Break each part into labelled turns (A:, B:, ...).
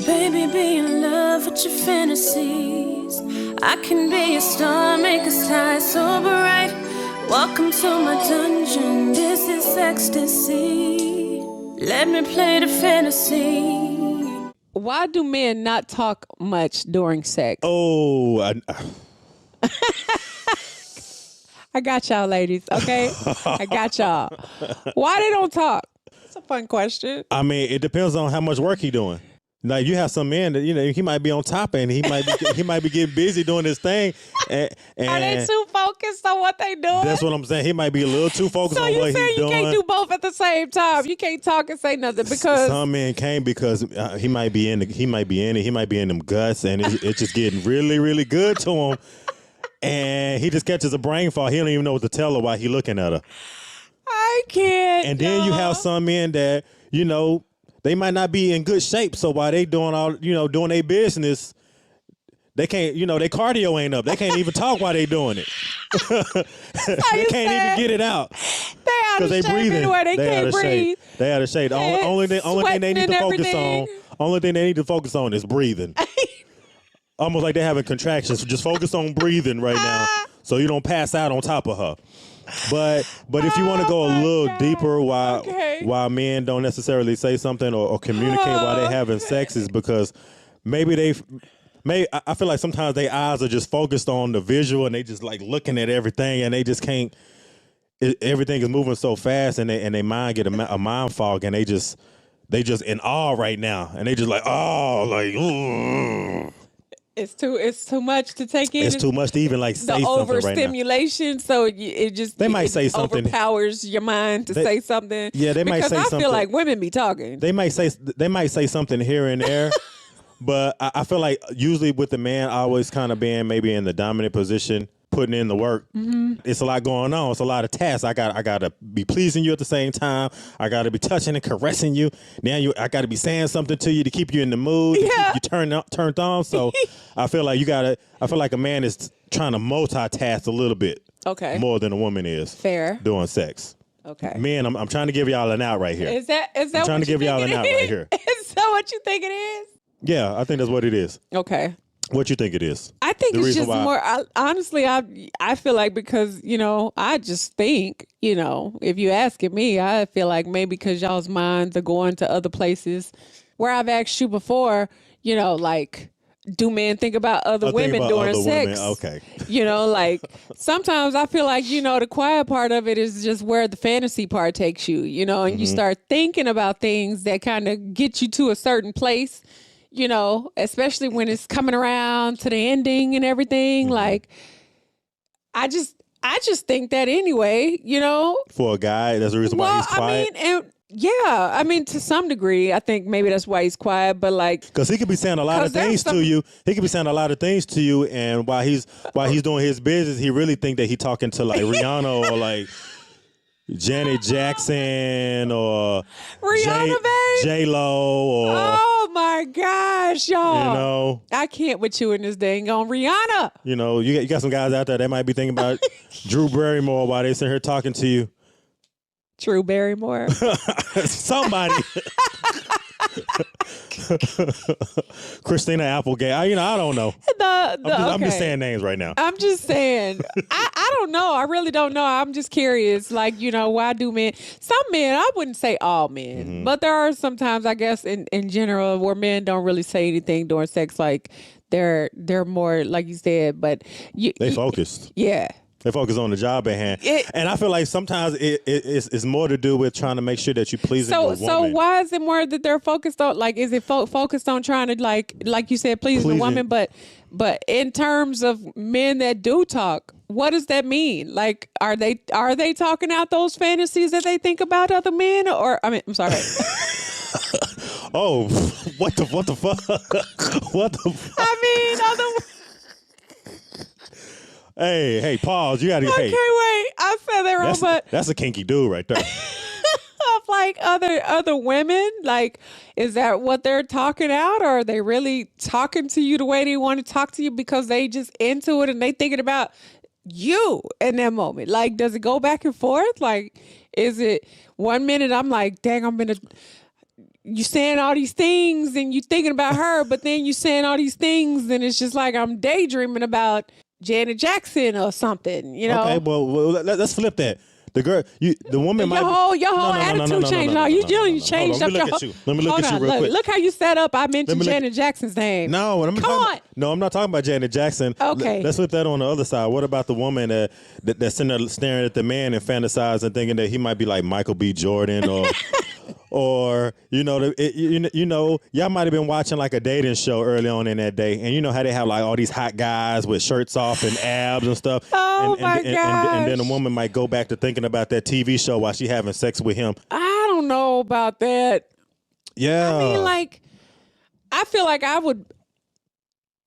A: Baby, be in love with your fantasies. I can be a star, make a sky so bright. Welcome to my dungeon, this is ecstasy. Let me play the fantasy.
B: Why do men not talk much during sex?
C: Oh,
B: I got y'all, ladies, okay? I got y'all. Why they don't talk? It's a fun question.
C: I mean, it depends on how much work he doing. Like you have some men that he might be on top and he might be getting busy doing his thing. And
B: are they too focused on what they doing?
C: That's what I'm saying. He might be a little too focused on what he's doing. So you
B: can't do both at the same time. You can't talk and say nothing because
C: some men can't because he might be in them guts and it's just getting really really good to him. And he just catches a brain fart. He don't even know what to tell her while he looking at her.
B: I can't.
C: And then you have some men that they might not be in good shape. So while they doing doing their business, they can't, their cardio ain't up. They can't even talk while they doing it. They can't even get it out.
B: They out of shape anyway. They can't breathe.
C: They out of shape. The only thing they need to focus on is breathing. Almost like they're having contractions. So just focus on breathing right now so you don't pass out on top of her. But if you want to go a little deeper why men don't necessarily say something or communicate while they're having sex is because maybe I feel like sometimes their eyes are just focused on the visual and they just like looking at everything and they just can't. Everything is moving so fast and they mind get a mind fog and they just in awe right now and they just like
B: It's too much to take in.
C: It's too much to even like say something right now. The
B: overstimulation, so they might say something. Overpowers your mind to say something.
C: Yeah, they might say something.
B: Because I feel like women be talking.
C: They might say something here and there, but I feel like usually with the man always kind of being maybe in the dominant position, putting in the work. Mm-hmm. It's a lot going on. It's a lot of tasks. I got to be pleasing you at the same time. I got to be touching and caressing you. Now I got to be saying something to you to keep you in the mood. Yeah. You turned on. So I feel like a man is trying to multitask a little bit.
B: Okay.
C: More than a woman is.
B: Fair.
C: Doing sex.
B: Okay.
C: Man, I'm trying to give y'all an out right here.
B: Is that
C: I'm trying to give y'all an out right here.
B: Is that what you think it is?
C: Yeah, I think that's what it is.
B: Okay.
C: What you think it is?
B: I think it's just more. Honestly, I feel like because I just think if you asking me, I feel like maybe because y'all's minds are going to other places. Where I've asked you before, like, do men think about other women during sex?
C: Okay.
B: Like sometimes I feel like the quiet part of it is just where the fantasy part takes you. And mm-hmm. you start thinking about things that kind of get you to a certain place. Especially when it's coming around to the ending and everything. Mm-hmm. Like, I just think that anyway,
C: For a guy, that's the reason why he's quiet.
B: I mean, to some degree, I think maybe that's why he's quiet. But like,
C: because he could be saying a lot of things to you. He could be saying a lot of things to you, and while he's doing his business, he really think that he talking to like Rihanna or like Janet Jackson or
B: Rihanna,
C: J-Lo or
B: oh my gosh, y'all! I can't with you in this dang on Rihanna.
C: You got some guys out there that might be thinking about Drew Barrymore while they sitting here talking to you.
B: Drew Barrymore,
C: somebody. Christina Applegate. I don't know. I'm just saying names right now.
B: I'm just saying. I don't know. I really don't know. I'm just curious. Like, why do men? Some men, I wouldn't say all men, mm-hmm. but there are sometimes, I guess, in general, where men don't really say anything during sex. Like they're more, like you said, but
C: they focused.
B: Yeah.
C: They focus on the job at hand. And I feel like sometimes it's more to do with trying to make sure that you please your woman.
B: So why is it more that they're focused on, like, is it focused on trying to, like you said, please the woman? But in terms of men that do talk, what does that mean? Like, are they talking out those fantasies that they think about other men? Or, I mean, I'm sorry.
C: Oh, what the fuck? What the fuck?
B: I mean,
C: Hey, pause. You gotta.
B: Okay,
C: hey,
B: wait. I said that wrong, but
C: that's a kinky dude right there.
B: Of like other women, like, is that what they're talking out, or are they really talking to you the way they want to talk to you because they just into it and they thinking about you in that moment? Like, does it go back and forth? Like, is it 1 minute I'm like, dang, I'm gonna you saying all these things and you thinking about her, but then you saying all these things and it's just like I'm daydreaming about Janet Jackson or something, you know?
C: Okay, well let's flip that. The girl, the woman might.
B: Your whole attitude changed. No, you changed up.
C: Let me look at you real quick.
B: Look how you set up. I mentioned Janet Jackson's name.
C: No, I'm not talking about Janet Jackson.
B: Okay.
C: Let's flip that on the other side. What about the woman that's sitting there staring at the man and fantasizing, thinking that he might be like Michael B. Jordan or. Or y'all might have been watching like a dating show early on in that day, and you know how they have like all these hot guys with shirts off and abs and stuff.
B: Oh my gosh!
C: And then a woman might go back to thinking about that TV show while she having sex with him.
B: I don't know about that.
C: Yeah,
B: I mean, like, I feel like I would,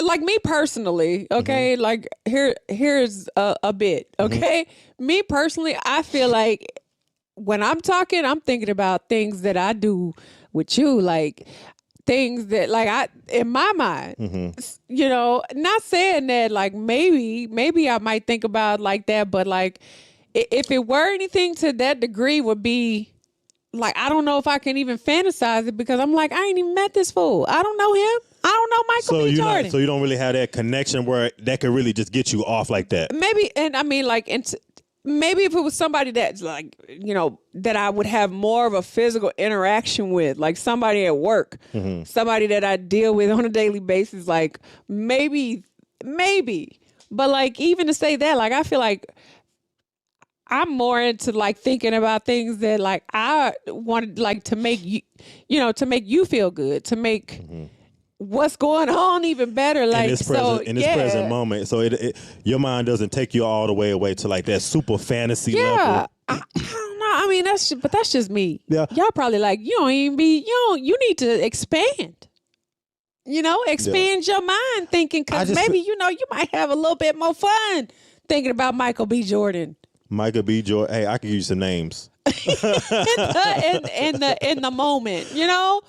B: like me personally. Okay, like here's a bit. Okay, me personally, I feel like. When I'm talking, I'm thinking about things that I do with you, like things that, like in my mind, not saying that, like maybe I might think about like that, but like if it were anything to that degree, would be like I don't know if I can even fantasize it because I'm like I ain't even met this fool. I don't know him. I don't know Michael B. Jordan.
C: So you don't really have that connection where that could really just get you off like that.
B: Maybe, and I mean like. Maybe if it was somebody that's like, that I would have more of a physical interaction with, like somebody at work, somebody that I deal with on a daily basis, like maybe. But like even to say that, like I feel like I'm more into like thinking about things that like I wanted like to make you, to make you feel good, to make what's going on even better, like
C: in this present moment, so it your mind doesn't take you all the way away to like that super fantasy level.
B: I don't know. I mean, that's just me.
C: Yeah,
B: y'all probably like you need to expand. Expand your mind thinking because maybe you might have a little bit more fun thinking about Michael B. Jordan.
C: Michael B. Jordan. Hey, I could use some names.
B: in the moment,
C: Yeah.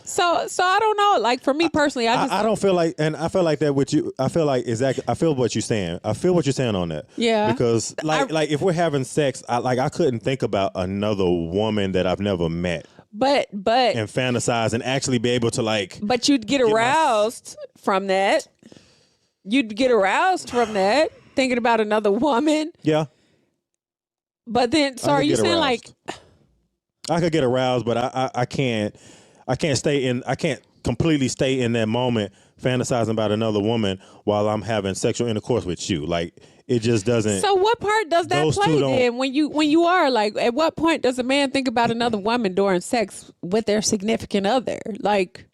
B: So I don't know. Like for me personally, I
C: don't feel like, and I feel like that with you. I feel like exactly. I feel what you're saying. I feel what you're saying on that.
B: Yeah.
C: Because like if we're having sex, I couldn't think about another woman that I've never met.
B: But
C: and fantasize and actually be able to like.
B: But you'd get aroused from that. You'd get aroused from that thinking about another woman.
C: Yeah.
B: But then, so are you saying like?
C: I could get aroused, but I can't completely stay in that moment fantasizing about another woman while I'm having sexual intercourse with you. Like it just doesn't.
B: So what part does that play then when you are like? At what point does a man think about another woman during sex with their significant other? Like,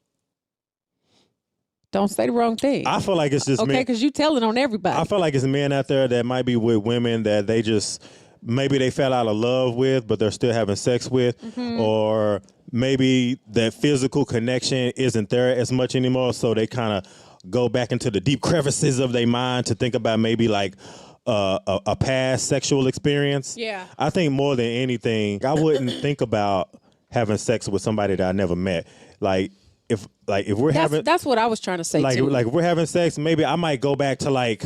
B: don't say the wrong thing.
C: I feel like it's just
B: okay because you telling on everybody.
C: I feel like it's men out there that might be with women that they just. Maybe they fell out of love with, but they're still having sex with, or maybe that physical connection isn't there as much anymore. So they kind of go back into the deep crevices of their mind to think about maybe like a past sexual experience.
B: Yeah.
C: I think more than anything, I wouldn't think about having sex with somebody that I never met. Like if we're having,
B: that's what I was trying to say.
C: Like if we're having sex, maybe I might go back to like.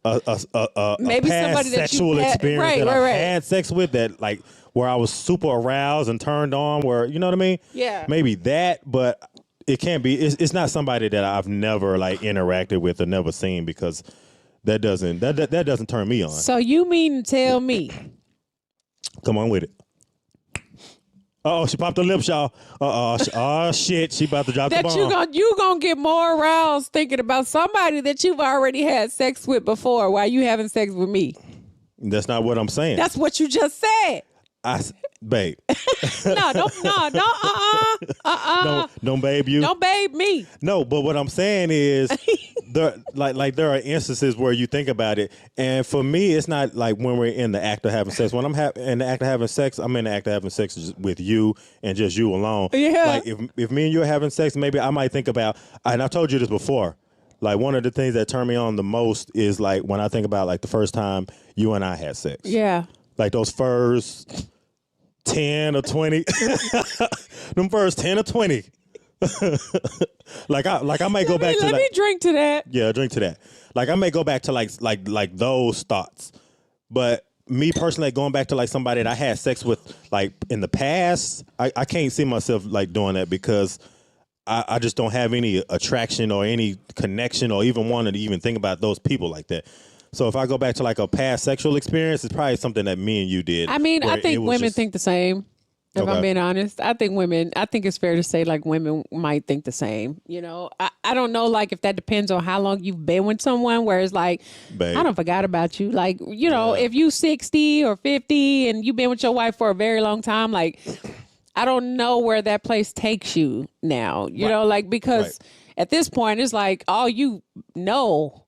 B: Maybe
C: past
B: somebody that
C: sexual experience
B: right,
C: that
B: right,
C: I've had sex with that like where I was super aroused and turned on where you know what I mean?
B: Yeah.
C: Maybe that, but it can't be it's not somebody that I've never like interacted with or never seen because that doesn't turn me on.
B: So you mean to tell me?
C: Come on with it. Oh, she popped her lips, y'all. Oh shit, she about to drop the bomb.
B: That you gonna get more aroused thinking about somebody that you've already had sex with before while you having sex with me.
C: That's not what I'm saying.
B: That's what you just said.
C: Babe.
B: Don't
C: babe you.
B: Don't babe me.
C: No, but what I'm saying is there are instances where you think about it, and for me, it's not like when we're in the act of having sex. When I'm in the act of having sex, I'm in the act of having sex with you and just you alone.
B: Yeah.
C: Like if me and you are having sex, maybe I might think about, and I've told you this before, like one of the things that turn me on the most is like when I think about like the first time you and I had sex.
B: Yeah.
C: Like those first 10 or 20. Them first 10 or 20. like I might go back to
B: let me drink to that.
C: Yeah, drink to that. Like I may go back to like those thoughts. But me personally, going back to like somebody that I had sex with like in the past, I can't see myself like doing that because I just don't have any attraction or any connection or even wanting to even think about those people like that. So if I go back to like a past sexual experience, it's probably something that me and you did.
B: I mean, I think women think the same. If I'm being honest, I think it's fair to say like women might think the same. You know, I don't know like if that depends on how long you've been with someone, where it's like, babe, I don't forgot about you. Like, you know, if you 60 or 50 and you've been with your wife for a very long time, like, I don't know where that place takes you now, you know, like, because at this point it's like all you know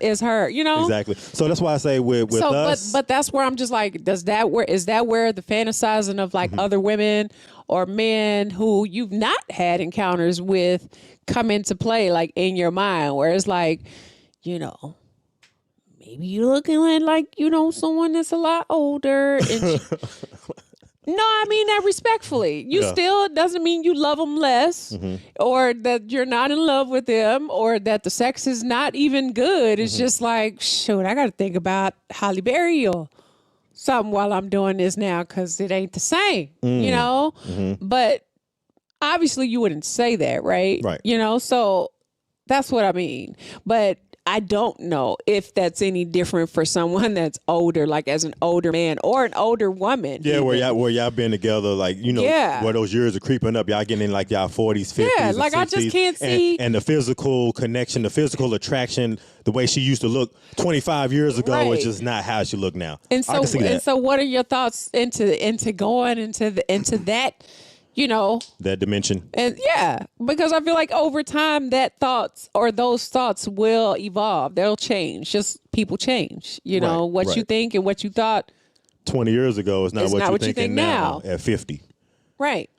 B: is her, you know?
C: Exactly. So that's why I say with us.
B: But that's where I'm just like, is that where the fantasizing of like other women or men who you've not had encounters with come into play, like in your mind, where it's like, you know, maybe you're looking at like, you know, someone that's a lot older and no, I mean that respectfully. You still doesn't mean you love them less or that you're not in love with them or that the sex is not even good. It's just like, shoot, I got to think about Holly Berry or something while I'm doing this now because it ain't the same, you know? But obviously you wouldn't say that, right?
C: Right.
B: You know, so that's what I mean. But I don't know if that's any different for someone that's older, like as an older man or an older woman.
C: Yeah, where y'all been together, like, you know, where those years are creeping up. Y'all getting in like y'all 40s, 50s,
B: yeah, like 60s, I just can't see.
C: And the physical connection, the physical attraction, the way she used to look 25 years ago is just not how she look now.
B: And so, so what are your thoughts into going into that? You know,
C: that dimension.
B: And because I feel like over time those thoughts will evolve. They'll change. Just people change. You know, what you think and what you thought
C: 20 years ago is not what you think now at 50.
B: Right.